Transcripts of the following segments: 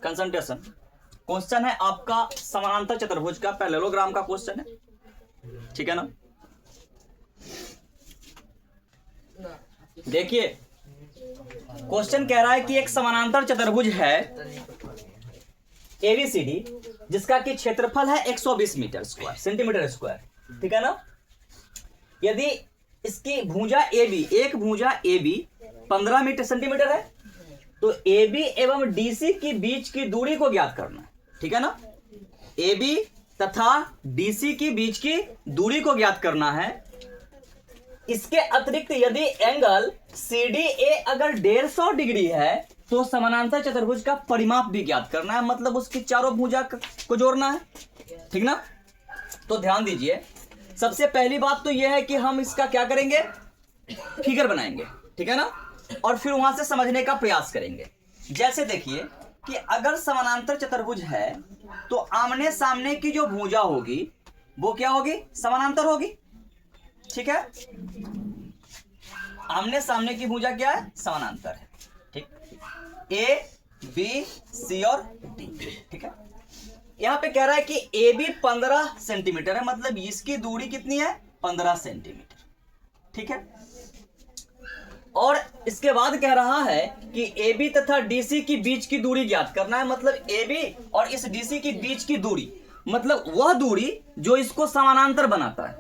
Concentration. Question है आपका समानांतर चतुर्भुज का पैरेललोग्राम का क्वेश्चन है, ठीक है ना। देखिए क्वेश्चन कह रहा है कि एक समानांतर चतुर्भुज है एबीसीडी जिसका कि क्षेत्रफल है 120 मीटर स्क्वायर सेंटीमीटर स्क्वायर, ठीक है ना। यदि इसकी भुजा AB, एक भुजा AB 15 मीटर सेंटीमीटर है, तो AB एवं DC की बीच की दूरी को ज्ञात करना है, ठीक है ना। AB तथा DC की बीच की दूरी को ज्ञात करना है। इसके अतिरिक्त यदि एंगल CDA अगर 150 डिग्री है तो समानांतर चतुर्भुज का परिमाप भी ज्ञात करना है, मतलब उसकी चारों भुजा को जोड़ना है, ठीक ना। तो ध्यान दीजिए, सबसे पहली बात तो यह है कि हम इसका क्या करेंगे, फिगर बनाएंगे, ठीक है ना, और फिर वहां से समझने का प्रयास करेंगे। जैसे देखिए कि अगर समानांतर चतुर्भुज है तो आमने सामने की जो भुजा होगी वो क्या होगी, समानांतर होगी, ठीक है। आमने सामने की भुजा क्या है, समानांतर है, ठीक। A B C और D, ठीक है। यहां पे कह रहा है कि AB 15 सेंटीमीटर है, मतलब इसकी दूरी कितनी है, 15 सेंटीमीटर, ठीक है। और इसके बाद कह रहा है कि AB तथा DC की बीच की दूरी ज्ञात करना है, मतलब AB और इस DC की बीच की दूरी, मतलब वह दूरी जो इसको समानांतर बनाता है,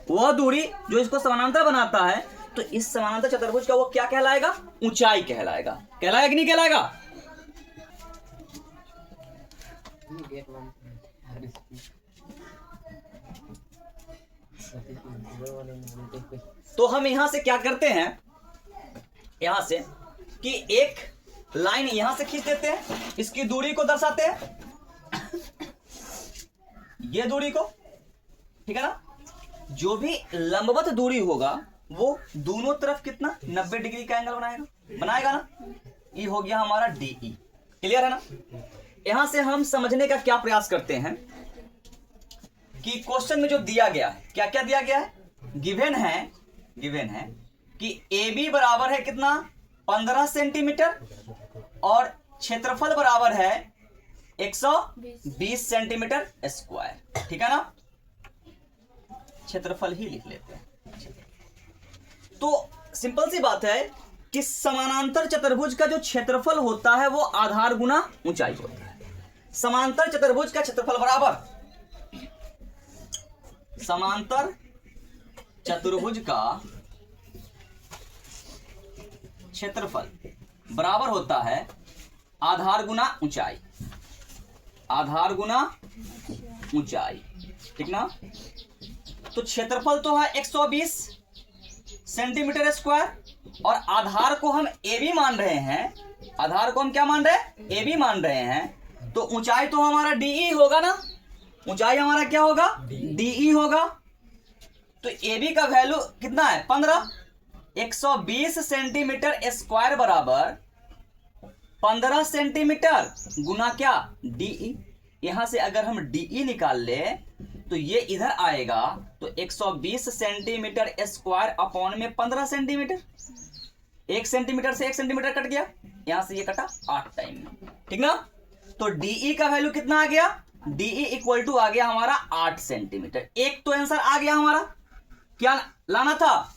वह दूरी जो इसको समानांतर बनाता है। तो इस समानांतर चतुर्भुज का वो क्या कहलाएगा, ऊंचाई कहलाएगा। कहलाएगा कि नहीं कहलाएगा। तो हम यहां से क्या करते हैं, यहां से कि एक लाइन यहां से खींच देते हैं, इसकी दूरी को दर्शाते हैं, ये दूरी को, ठीक है ना। जो भी लंबवत दूरी होगा वो दोनों तरफ कितना 90 डिग्री का एंगल बनाएगा ना। ये हो गया हमारा DE, क्लियर है ना। यहां से हम समझने का क्या प्रयास करते हैं कि क्वेश्चन में जो दिया गया है, क्या क्या दिया गया है, गिवन है कि AB बराबर है कितना, 15 सेंटीमीटर और क्षेत्रफल बराबर है 120 सेंटीमीटर स्क्वायर, ठीक है ना। क्षेत्रफल ही लिख लेते हैं। तो सिंपल सी बात है कि समानांतर चतुर्भुज का जो क्षेत्रफल होता है वो आधार गुना ऊंचाई होता है। समांतर चतुर्भुज का क्षेत्रफल बराबर, समांतर चतुर्भुज का क्षेत्रफल बराबर होता है आधार गुना ऊंचाई, आधार गुना ऊंचाई, ठीक ना। तो क्षेत्रफल तो है 120 सेंटीमीटर स्क्वायर और आधार को हम AB मान रहे हैं, आधार को हम क्या मान रहे हैं, AB मान रहे हैं। तो ऊंचाई तो हमारा DE होगा ना, ऊंचाई हमारा क्या होगा, DE होगा। तो AB का वैल्यू कितना है, 15। 120 सेंटीमीटर स्क्वायर बराबर 15 सेंटीमीटर गुना क्या, DE। यहां से अगर हम DE निकाल ले तो ये इधर आएगा, तो 120 सेंटीमीटर स्क्वायर अपॉन में 15 सेंटीमीटर, 1 सेंटीमीटर से 1 सेंटीमीटर कट गया, यहां से ये कटा 8 टाइम में, ठीक ना। तो DE का वैल्यू कितना आ गया, DE इक्वल टू आ गया हमारा 8 सेंटीमीटर। एक तो आंसर आ गया हमारा, क्या लाना था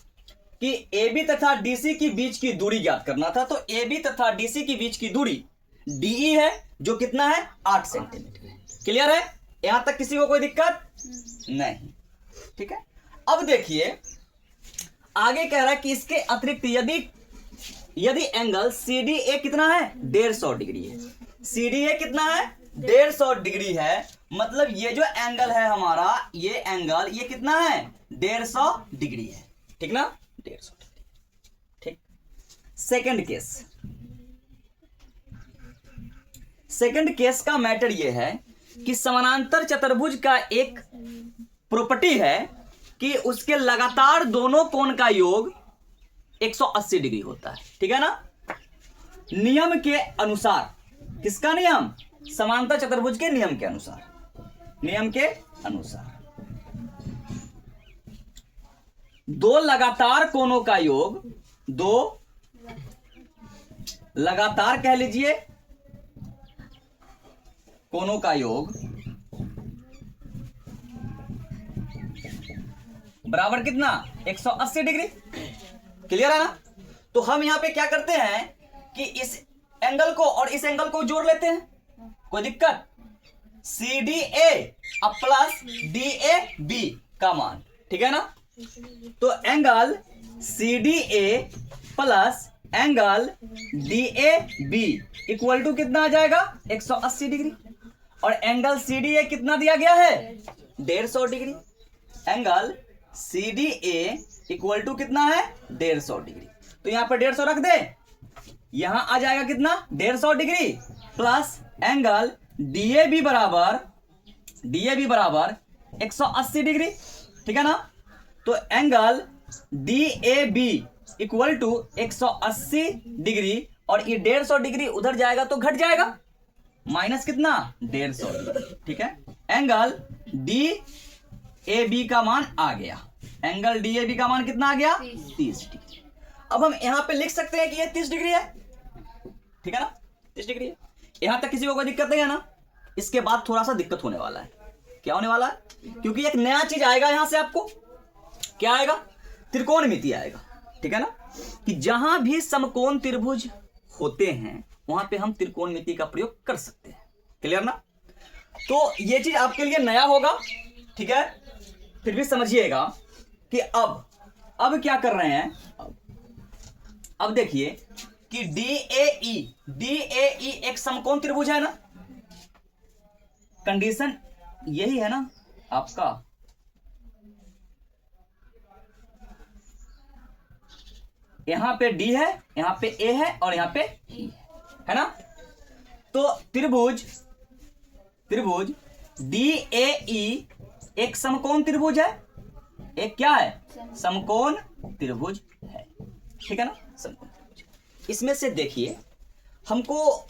कि AB तथा DC की बीच की दूरी ज्ञात करना था। तो AB तथा DC की बीच की दूरी DE है जो कितना है, 8 सेंटीमीटर है। क्लियर है, यहां तक किसी को कोई दिक्कत नहीं, ठीक है। अब देखिए आगे कह रहा है कि इसके अतिरिक्त यदि एंगल CDA कितना है, 150 डिग्री है। CDA कितना है, 150 डिग्री है, मतलब ये जो एंगल है हमारा, ये एंगल ये कितना है, 150 डिग्री है, ठीक ना, 150 डिग्री, ठीक। सेकंड केस का मैटर ये है कि समानांतर चतुर्भुज का एक प्रॉपर्टी है कि उसके लगातार दोनों कोण का योग 180 डिग्री होता है, ठीक है ना। नियम के अनुसार, किसका नियम, समांतर चतुर्भुज के नियम के अनुसार, नियम के अनुसार दो लगातार कोणों का योग, दो लगातार कह लीजिए कोनों का योग बराबर कितना 180 डिग्री। क्लियर है ना। तो हम यहां पे क्या करते हैं कि इस एंगल को और इस एंगल को जोड़ लेते हैं, कोई दिक्कत। C D A plus D A B का मान, ठीक है ना। तो angle C D A plus angle D A B equal to कितना आ जाएगा 180 डिग्री। और एंगल सी डी ए कितना दिया गया है 150 degree. Angle C D A equal to कितना है 150 डिग्री। तो यहां पर 150 रख दे, यहां आ जाएगा कितना 150 डिग्री प्लस एंगल डीएबी बराबर 180 डिग्री, ठीक है ना। तो angle DAB equal to 180 degree और ये 150 डिग्री उधर जाएगा तो घट जाएगा, माइनस कितना 150, ठीक है। एंगल डी ए बी का मान आ गया, एंगल डी ए बी का मान कितना आ गया 30 डिग्री। अब हम यहां पे लिख सकते हैं कि ये 30 डिग्री है, ठीक है ना, 30 डिग्री है। यहां तक किसी को कोई दिक्कत नहीं है ना। इसके बाद थोड़ा सा दिक्कत होने वाला है। क्या होने वाला है, क्योंकि एक नया चीज आएगा यहां से, आपको क्या आएगा त्रिकोणमिति आएगा, ठीक है ना। कि जहां भी समकोण त्रिभुज होते हैं वहां पे हम त्रिकोणमिति का प्रयोग कर सकते हैं। क्लियर ना। तो ये चीज आपके लिए नया होगा, ठीक है। फिर भी समझिएगा कि अब क्या कर रहे हैं। अब देखिए कि DAE एक समकोण त्रिभुज है ना। कंडीशन यही है ना आपका, यहां पे D है, यहां पे A है और यहां पे E है ना। तो त्रिभुज DAE एक समकोण त्रिभुज है, एक क्या है समकोण त्रिभुज है, ठीक है ना, समकोण त्रिभुज। इसमें से देखिए हमको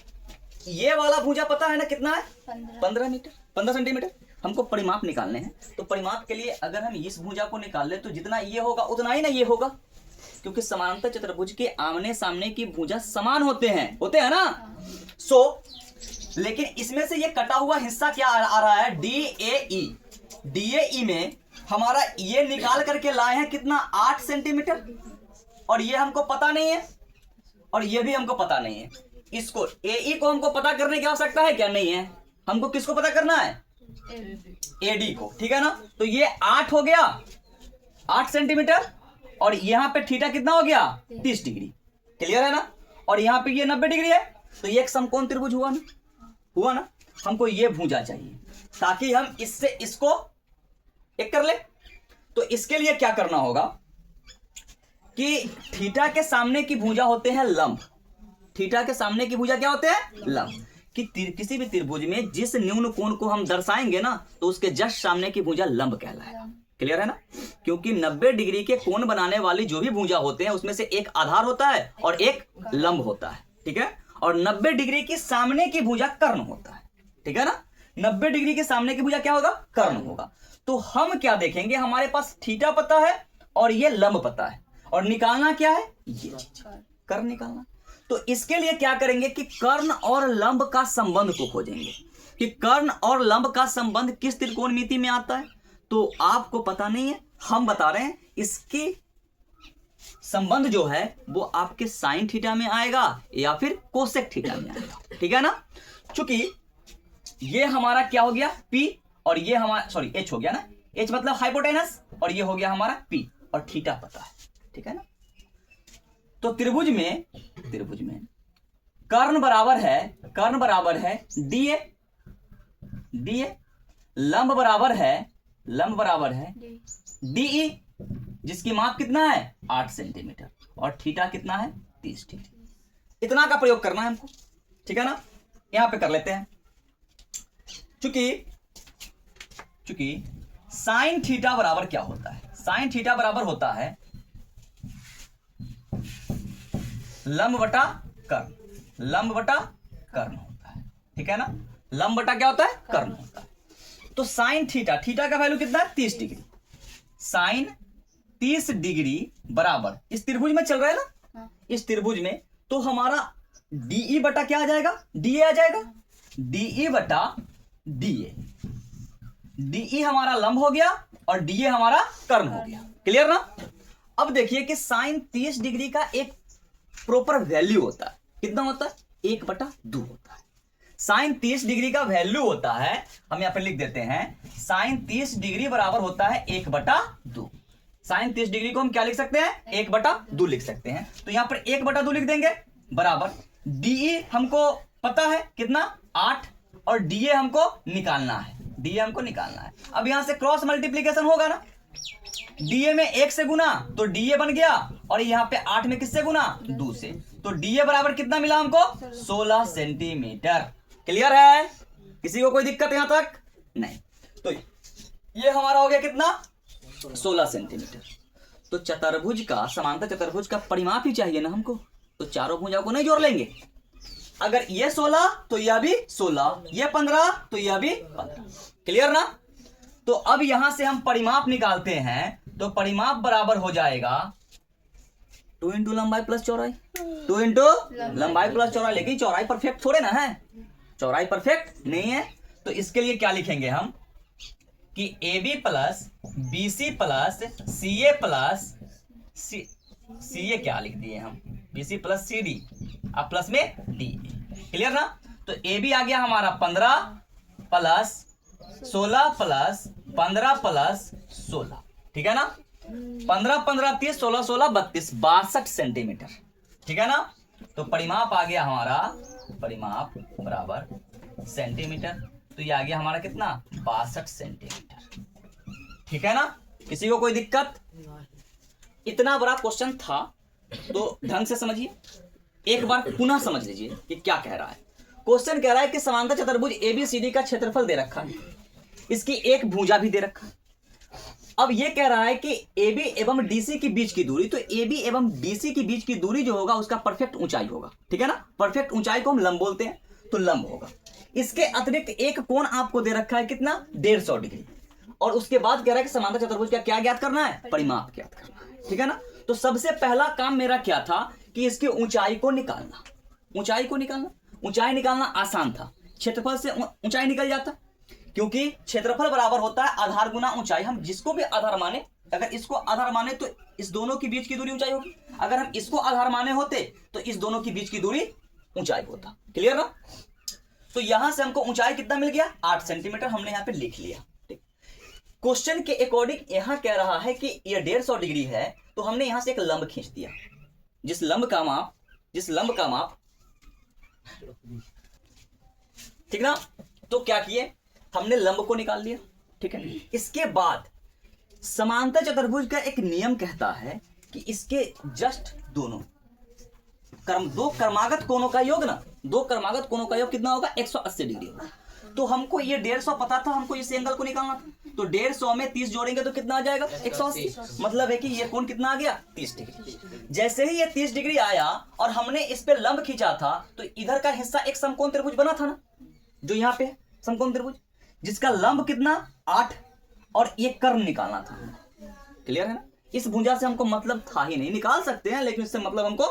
ये वाला भुजा पता है ना कितना है 15 सेंटीमीटर। हमको परिमाप निकालने हैं, तो परिमाप के लिए अगर हम इस भुजा को निकाल ले तो जितना ये होगा उतना ही ना ये होगा, क्योंकि समांतर चतुर्भुज के आमने सामने की भुजा समान होते हैं ना। लेकिन इसमें से ये कटा हुआ हिस्सा क्या आ रहा है DAE में हमारा ये निकाल करके लाए हैं कितना 8 सेंटीमीटर, और ये हमको पता नहीं है और ये भी हमको पता नहीं है। इसको AE को हमको पता करने की आवश्यकता है क्या, नहीं है। हमको किसको पता करना है AD को, ठीक है ना। तो ये 8 हो गया 8 सेंटीमीटर और यहां पे थीटा कितना हो गया 30 डिग्री। क्लियर है ना। और यहां पे ये 90 डिग्री है, तो ये एक समकोण त्रिभुज हुआ ना। हमको ये भुजा चाहिए ताकि हम इससे इसको एक कर ले। तो इसके लिए क्या करना होगा कि थीटा के सामने की भुजा होते हैं लंब। थीटा के सामने की भुजा क्या होते हैं लंब। कि किसी भी त्रिभुज में जिस न्यून कोण को हम दर्शाएंगे ना तो उसके जस्ट सामने की भुजा लंब कहलाएगा। क्लियर है ना। क्योंकि 90 डिग्री के कोण बनाने वाली जो भी भुजा होते हैं उसमें से एक आधार होता है और एक लंब होता है, ठीक है। और 90 डिग्री के सामने की भुजा कर्ण होता है, ठीक है ना। 90 डिग्री के सामने की भुजा क्या होगा कर्ण होगा। तो हम क्या देखेंगे, हमारे पास थीटा पता है और ये लंब पता है, और निकालना क्या है ये चीज कर्ण निकालना। तो इसके लिए क्या करेंगे कि कर्ण और लंब का संबंध को खोजेंगे कि कर्ण और लंब का संबंध किस त्रिकोणमिति में आता है। तो आपको पता नहीं है, हम बता रहे हैं। इसके संबंध जो है वो आपके साइन थीटा में आएगा या फिर कोसेक थीटा में आएगा, ठीक है ना। चूंकि ये हमारा क्या हो गया P और ये हमारा H हो गया ना। H मतलब हाइपोटेनस और ये हो गया हमारा P और थीटा पता है, ठीक है ना। तो त्रिभुज में कर्ण बराबर है DA, लंब बराबर है DE, जिसकी माप कितना है 8 सेंटीमीटर और थीटा कितना है 30 डिग्री। इतना का प्रयोग करना है हमको, ठीक है ना। यहां पे कर लेते हैं। चूंकि साइन थीटा बराबर क्या होता है, साइन थीटा बराबर होता है लंब बटा कर्ण होता है, ठीक है ना। लंब बटा क्या होता है कर्ण होता है। तो साइन थीटा का वैल्यू कितना है 30 डिग्री। साइन 30 डिग्री बराबर इस त्रिभुज में चल रहा है ना, इस त्रिभुज में तो हमारा DE बटा क्या आ जाएगा DA आ जाएगा। DE बटा DA, DE हमारा लंब हो गया और DA हमारा कर्ण हो गया। क्लियर ना? अब देखिए कि साइन 30 डिग्री का एक प्रॉपर वैल्यू होता है, कितना होता है? 1/2 होता है। साइन 30 डिग्री का वैल्यू होता है, हम यहां पर लिख देते हैं, साइन 30 डिग्री बराबर होता है 1/2। साइन 30 डिग्री को हम क्या लिख सकते हैं? 1/2 लिख सकते हैं। तो यहां पर 1/2 लिख देंगे बराबर DE हमको पता है कितना? 8, और DA हमको निकालना है, DA हमको निकालना है। अब यहां से क्रॉस मल्टीप्लीकेशन होगा ना, DA में 1 से गुना तो DA बन गया, और यहाँ पे 8 में किससे गुना? 2 से। तो DA बराबर कितना मिला हमको? 16 सेंटीमीटर। क्लियर है? किसी को कोई दिक्कत यहां तक? नहीं। तो ये हमारा हो गया कितना? 16 सेंटीमीटर। तो चतुर्भुज का, समांतर चतुर्भुज का परिमाप ही चाहिए ना हमको, तो चारों भुजाओं को नहीं जोड़ लेंगे। अगर ये 16 तो यह भी 16, ये 15 तो यह भी 15। क्लियर ना? तो अब यहां से हम परिमाप निकालते हैं, तो परिमाप बराबर हो जाएगा 2 इंटू लंबाई प्लस चौड़ाई, 2 इंटू लंबाई प्लस चौड़ाई। लेकिन चौड़ाई परफेक्ट थोड़े ना है, चौड़ाई परफेक्ट नहीं है। तो इसके लिए क्या लिखेंगे हम कि AB plus BC plus CA plus CA क्या लिख दिए हम? BC प्लस CD, अब प्लस में D। क्लियर ना? तो AB आ गया हमारा 15 प्लस 16 प्लस 15 प्लस 16, ठीक है ना? 15 15 30 16 16 32, 62 सेंटीमीटर। ठीक है ना? तो परिमाप आ गया हमारा, परिमाप बराबर सेंटीमीटर, तो ये आ गया हमारा कितना? 62 सेंटीमीटर। ठीक है ना? किसी को कोई दिक्कत? इतना बड़ा क्वेश्चन था, तो ढंग से समझिए, एक बार पुनः समझ लीजिए कि क्या कह रहा है। क्वेश्चन कह रहा है कि समांतर चतुर्भुज ABCD का क्षेत्रफल दे रखा है, इसकी एक भुजा भी दे रखा है। अब ये कह रहा है कि AB एवं DC के बीच की दूरी, तो AB एवं DC के बीच की दूरी जो होगा उसका परफेक्ट ऊंचाई होगा। ठीक है ना? परफेक्ट ऊंचाई को हम लंब बोलते हैं, तो लंब होगा। इसके अतिरिक्त एक कोण आपको दे रखा है कितना? 150 डिग्री। और उसके बाद कह रहा है कि समांतर चतुर्भुज का क्या ज्ञात करना है? परिमाप ज्ञात करना है। ठीक है ना? तो सबसे पहला काम मेरा क्या था कि इसकी ऊंचाई को निकालना। ऊंचाई को निकालना, ऊंचाई निकालना आसान था, क्षेत्रफल से ऊंचाई निकल जाता, क्योंकि क्षेत्रफल बराबर होता है आधार गुना ऊंचाई। हम जिसको भी आधार माने, अगर इसको आधार माने तो इस दोनों के बीच की दूरी ऊंचाई होगी, अगर हम इसको आधार माने होते तो इस दोनों के बीच की दूरी ऊंचाई होता। क्लियर ना? तो यहां से हमको ऊंचाई कितना मिल गया? 8 सेंटीमीटर, हमने यहां पे लिख लिया। क्वेश्चन के अकॉर्डिंग यहां कह रहा है कि ये 150 डिग्री है, तो हमने यहां से एक लंब खींच दिया। जिस लंब का माप, ठीक ना? तो क्या किए, हमने लंब को निकाल लिया। ठीक है? इसके बाद समांतर चतुर्भुज का एक नियम कहता है कि इसके जस्ट दो क्रमागत कोणों का योग ना, दो क्रमागत कोणों का योग कितना होगा? 180 डिग्री होगा। तो हमको ये 150 पता था, हमको इस एंगल को निकालना था, तो 150 में 30 जोड़ेंगे तो कितना आ जाएगा? 180। मतलब है कि ये कोण कितना आ गया? 30 डिग्री। जैसे ही ये 30 डिग्री आया और हमने इस पे लंब खींचा था, तो इधर का हिस्सा एक समकोण त्रिभुज बना था ना, जो यहाँ पे समकोण त्रिभुज, जिसका लंब कितना? 8, और ये कर्ण निकालना था। क्लियर है ना? इस भुजा से हमको मतलब था ही नहीं, निकाल सकते हैं लेकिन इससे मतलब हमको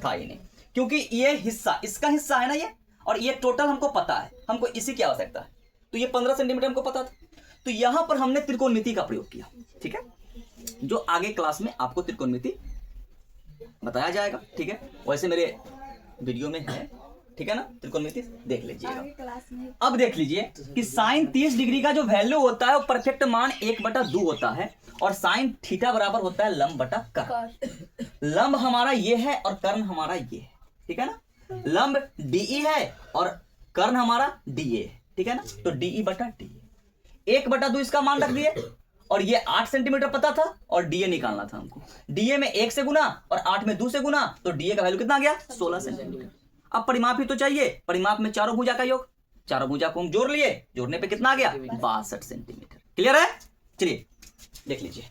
था ही नहीं, क्योंकि ये हिस्सा इसका हिस्सा है ना ये, और ये टोटल हमको पता है, हमको इसी की आवश्यकता है। तो ये 15 सेंटीमीटर हमको पता था, तो यहां पर हमने त्रिकोणमिति का प्रयोग किया। ठीक है? जो आगे क्लास में आपको त्रिकोणमिति बताया जाएगा। ठीक है? वैसे मेरे वीडियो में है। ठीक है ना? त्रिकोणमिति देख लीजिएगा। अब देख लीजिए कि साइन 30 डिग्री का जो वैल्यू होता है वो परफेक्ट मान 1/2 होता है, और साइन थीटा बराबर होता है लंब बटा कर्ण। लंब हमारा ये है और कर्ण हमारा ये है। ठीक है ना? लंब DE है और कर्ण हमारा DA है। ठीक है ना? तो DE बटा DA, 1/2 इसका मान रख दिए, और ये 8 सेंटीमीटर पता था और DA निकालना था हमको। DA में 1 से गुना और 8 में 2 से गुना, तो DA का वैल्यू कितना आ गया? 16 सेंटीमीटर। अब परिमाप ही तो चाहिए, परिमाप में चारों भुजा का योग, चारों भुजा को हम जोड़ लिए, जोड़ने पे कितना आ गया? 62 सेंटीमीटर। क्लियर है? चलिए देख लीजिए।